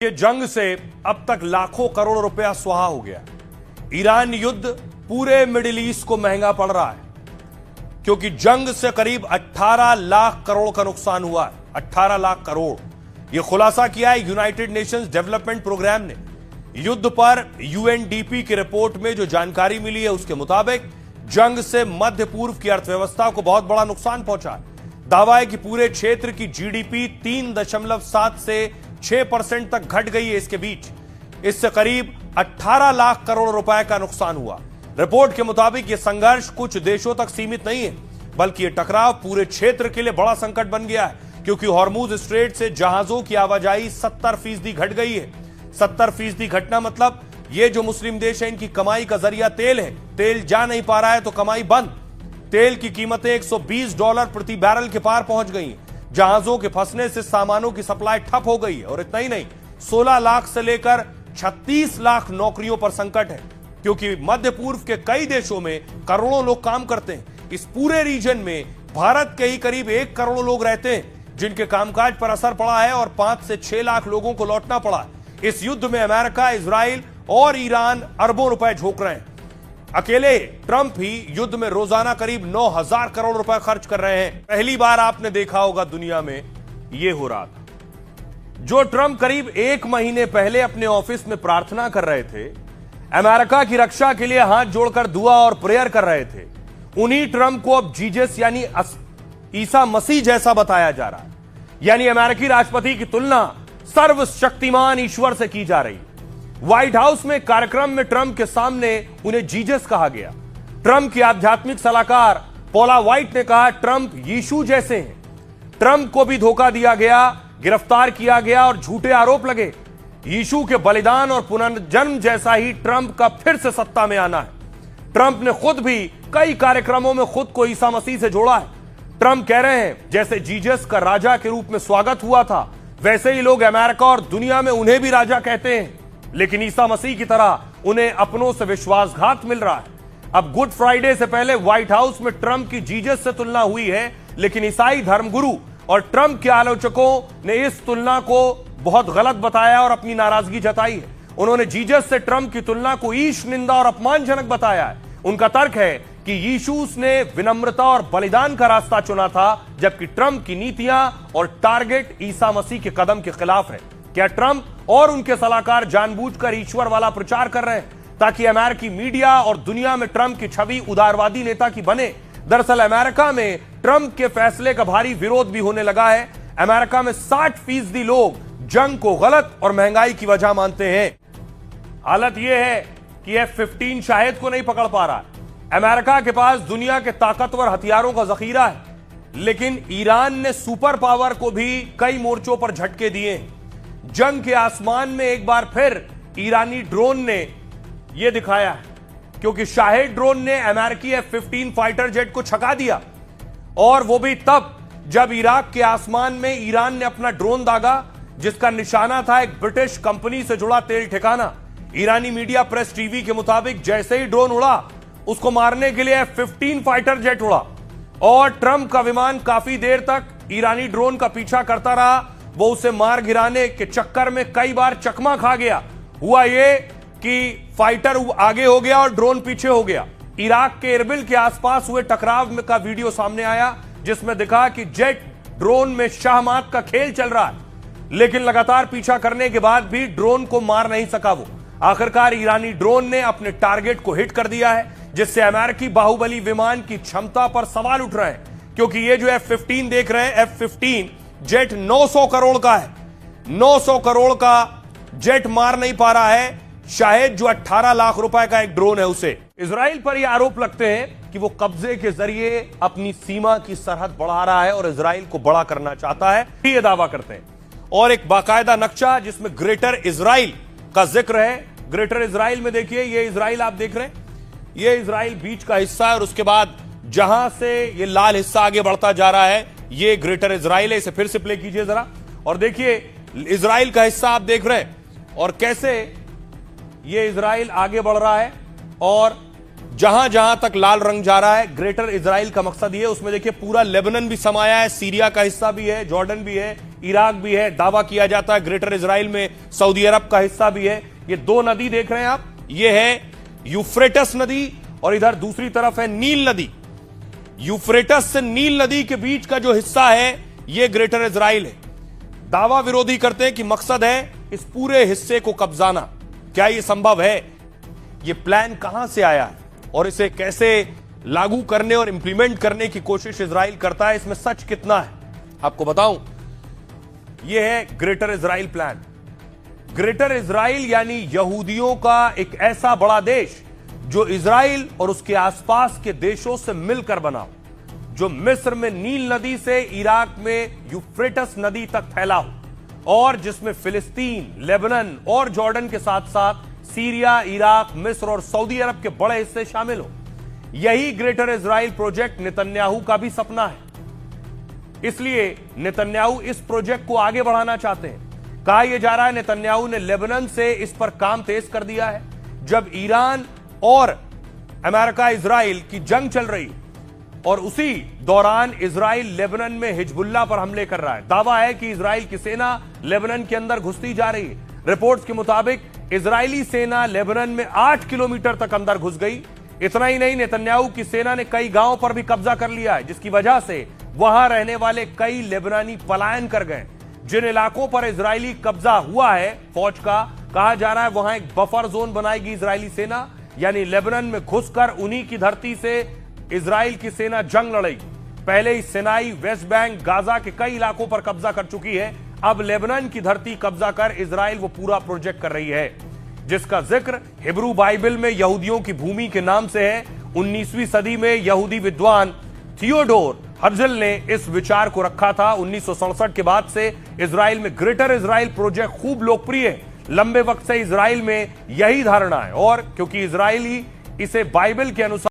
ये जंग से अब तक लाखों करोड़ रुपया स्वाहा हो गया। ईरान युद्ध पूरे मिडिल ईस्ट को महंगा पड़ रहा है क्योंकि जंग से करीब 18 लाख करोड़ का नुकसान हुआ है। 18 लाख करोड़ यह खुलासा किया है यूनाइटेड नेशंस डेवलपमेंट प्रोग्राम ने। युद्ध पर यूएनडीपी की रिपोर्ट में जो जानकारी मिली है उसके मुताबिक जंग से मध्य पूर्व की अर्थव्यवस्था को बहुत बड़ा नुकसान पहुंचा है। दावा है कि पूरे क्षेत्र की जीडीपी 3.7 से 6% तक घट गई है। इसके बीच इससे करीब 18 लाख करोड़ रुपए का नुकसान हुआ। रिपोर्ट के मुताबिक यह संघर्ष कुछ देशों तक सीमित नहीं है बल्कि यह टकराव पूरे क्षेत्र के लिए बड़ा संकट बन गया है क्योंकि हॉर्मुज स्ट्रेट से जहाजों की आवाजाही 70% घट गई है। 70% घटना मतलब ये जो मुस्लिम देश है इनकी कमाई का जरिया तेल है। तेल जा नहीं पा रहा है तो कमाई बंद। तेल की कीमतें $120 प्रति बैरल के पार पहुंच गई हैं। जहाजों के फंसने से सामानों की सप्लाई ठप हो गई है और इतना ही नहीं 16 लाख से लेकर 36 लाख नौकरियों पर संकट है क्योंकि मध्य पूर्व के कई देशों में करोड़ों लोग काम करते हैं। इस पूरे रीजन में भारत के ही करीब 1 करोड़ लोग रहते हैं जिनके कामकाज पर असर पड़ा है और 5 से 6 लाख लोगों को लौटना पड़ा है। इस युद्ध में अमेरिका, इजराइल और ईरान अरबों रुपए झोंक रहे हैं। अकेले ट्रंप ही युद्ध में रोजाना करीब 9,000 करोड़ रुपए खर्च कर रहे हैं। पहली बार आपने देखा होगा दुनिया में यह हो रहा था। जो ट्रंप करीब 1 महीने पहले अपने ऑफिस में प्रार्थना कर रहे थे, अमेरिका की रक्षा के लिए हाथ जोड़कर दुआ और प्रेयर कर रहे थे, उन्हीं ट्रंप को अब जीसस यानी ईसा मसीह जैसा बताया जा रहा है। यानी अमेरिकी राष्ट्रपति की तुलना सर्वशक्तिमान ईश्वर से की जा रही है। व्हाइट हाउस में कार्यक्रम में ट्रंप के सामने उन्हें जीसस कहा गया। ट्रंप की आध्यात्मिक सलाहकार पॉला व्हाइट ने कहा ट्रंप यीशु जैसे हैं। ट्रंप को भी धोखा दिया गया, गिरफ्तार किया गया और झूठे आरोप लगे। यीशु के बलिदान और पुनर्जन्म जैसा ही ट्रंप का फिर से सत्ता में आना है। ट्रंप ने खुद भी कई कार्यक्रमों में खुद को ईसा मसीह से जोड़ा है। ट्रंप कह रहे हैं जैसे जीसस का राजा के रूप में स्वागत हुआ था वैसे ही लोग अमेरिका और दुनिया में उन्हें भी राजा कहते हैं, लेकिन ईसा मसीह की तरह उन्हें अपनों से विश्वासघात मिल रहा है। अब गुड फ्राइडे से पहले व्हाइट हाउस में ट्रंप की जीसस से तुलना हुई है, लेकिन ईसाई धर्मगुरु और ट्रंप के आलोचकों ने इस तुलना को बहुत गलत बताया और अपनी नाराजगी जताई है। उन्होंने जीसस से ट्रंप की तुलना को ईश, निंदा और अपमानजनक बताया है। उनका तर्क है कि यीशु ने विनम्रता और बलिदान का रास्ता चुना था जबकि ट्रंप की नीतियां और टारगेट ईसा मसीह के कदम के खिलाफ है। क्या ट्रंप और उनके सलाहकार जानबूझकर ईश्वर वाला प्रचार कर रहे हैं ताकि अमेरिकी मीडिया और दुनिया में ट्रंप की छवि उदारवादी नेता की बने? दरअसल अमेरिका में ट्रंप के फैसले का भारी विरोध भी होने लगा है। अमेरिका में 60% लोग जंग को गलत और महंगाई की वजह मानते हैं। हालत यह है कि F-15 शाहिद को नहीं पकड़ पा रहा। अमेरिका के पास दुनिया के ताकतवर हथियारों का जखीरा है, लेकिन ईरान ने सुपर पावर को भी कई मोर्चों पर झटके दिए हैं। जंग के आसमान में एक बार फिर ईरानी ड्रोन ने यह दिखाया है क्योंकि शाहिद ड्रोन ने अमेरिकी F-15 फाइटर जेट को छका दिया और वो भी तब जब इराक के आसमान में ईरान ने अपना ड्रोन दागा जिसका निशाना था एक ब्रिटिश कंपनी से जुड़ा तेल ठिकाना। ईरानी मीडिया प्रेस टीवी के मुताबिक जैसे ही ड्रोन उड़ा उसको मारने के लिए F-15 फाइटर जेट उड़ा और ट्रंप का विमान काफी देर तक ईरानी ड्रोन का पीछा करता रहा। वो उसे मार गिराने के चक्कर में कई बार चकमा खा गया। हुआ ये कि फाइटर आगे हो गया और ड्रोन पीछे हो गया। इराक के इरबिल के आसपास हुए टकराव का वीडियो सामने आया जिसमें दिखा कि जेट ड्रोन में शाहमात का खेल चल रहा है, लेकिन लगातार पीछा करने के बाद भी ड्रोन को मार नहीं सका। वो आखिरकार ईरानी ड्रोन ने अपने टारगेट को हिट कर दिया है जिससे अमेरिकी बाहुबली विमान की क्षमता पर सवाल उठ रहे हैं क्योंकि ये जो F-15 देख रहे हैं F-15 जेट 900 करोड़ का है। 900 करोड़ का जेट मार नहीं पा रहा है शायद जो 18 लाख रुपए का एक ड्रोन है उसे। इजराइल पर यह आरोप लगते हैं कि वो कब्जे के जरिए अपनी सीमा की सरहद बढ़ा रहा है और इजराइल को बड़ा करना चाहता है, ये दावा करते हैं। और एक बाकायदा नक्शा जिसमें ग्रेटर इजराइल का जिक्र है। ग्रेटर इजराइल में देखिए ये इजराइल आप देख रहे हैं, ये इजराइल बीच का हिस्सा है और उसके बाद जहां से ये लाल हिस्सा आगे बढ़ता जा रहा है ये ग्रेटर इजराइल है। इसे फिर से प्ले कीजिए जरा और देखिए इजराइल का हिस्सा आप देख रहे हैं और कैसे ये इजराइल आगे बढ़ रहा है और जहां जहां तक लाल रंग जा रहा है ग्रेटर इजराइल का मकसद ये है। उसमें देखिए पूरा लेबनान भी समाया है, सीरिया का हिस्सा भी है, जॉर्डन भी है, इराक भी है, दावा किया जाता है ग्रेटर इजराइल में सऊदी अरब का हिस्सा भी है। ये दो नदी देख रहे हैं आप, ये है यूफ्रेटस नदी और इधर दूसरी तरफ है नील नदी। यूफ्रेटस से नील नदी के बीच का जो हिस्सा है यह ग्रेटर इजराइल है। दावा विरोधी करते हैं कि मकसद है इस पूरे हिस्से को कब्जाना। क्या यह संभव है? यह प्लान कहां से आया है और इसे कैसे लागू करने और इंप्लीमेंट करने की कोशिश इजराइल करता है, इसमें सच कितना है आपको बताऊं। यह है greater Israel plan. Greater Israel यानी यहूदियों का एक ऐसा बड़ा देश जो इजराइल और उसके आसपास के देशों से मिलकर बना हो, जो मिस्र में नील नदी से इराक में यूफ्रेटस नदी तक फैला हो और जिसमें फिलिस्तीन, लेबनान और जॉर्डन के साथ साथ सीरिया, इराक, मिस्र और सऊदी अरब के बड़े हिस्से शामिल हो। यही ग्रेटर इजराइल प्रोजेक्ट नेतन्याहू का भी सपना है। इसलिए नेतन्याहू इस प्रोजेक्ट को आगे बढ़ाना चाहते हैं। कहा यह जा रहा है नेतन्याहू ने लेबनान से इस पर काम तेज कर दिया है। जब ईरान और अमेरिका इजराइल की जंग चल रही और उसी दौरान इजराइल लेबनान में हिजबुल्लाह पर हमले कर रहा है। दावा है कि इजराइल की सेना लेबनान के अंदर घुसती जा रही है। रिपोर्ट्स के मुताबिक इजरायली सेना लेबनान में 8 किलोमीटर तक अंदर घुस गई। इतना ही नहीं, नेतन्याहू की सेना ने कई गांवों पर भी कब्जा कर लिया है, जिसकी वजह से वहां रहने वाले कई लेबनानी पलायन कर गए। जिन इलाकों पर इजरायली कब्जा हुआ है फौज का, कहा जा रहा है वहां एक बफर जोन बनाएगी इजरायली सेना, यानी लेबनान में घुसकर उन्हीं की धरती से इजराइल की सेना जंग लड़ेगी। पहले ही सिनाई, वेस्ट बैंक, गाजा के कई इलाकों पर कब्जा कर चुकी है। अब लेबनान की धरती कब्जा कर इजराइल वो पूरा प्रोजेक्ट कर रही है, जिसका जिक्र हिब्रू बाइबल में यहूदियों की भूमि के नाम से है। 19वीं सदी में यहूदी विद्वान थियोडोर हर्जल ने इस विचार को रखा था। 1967 के बाद से इजराइल में ग्रेटर इजराइल प्रोजेक्ट खूब लोकप्रिय है। लंबे वक्त से इजराइल में यही धारणा है और क्योंकि इजरायली इसे बाइबल के अनुसार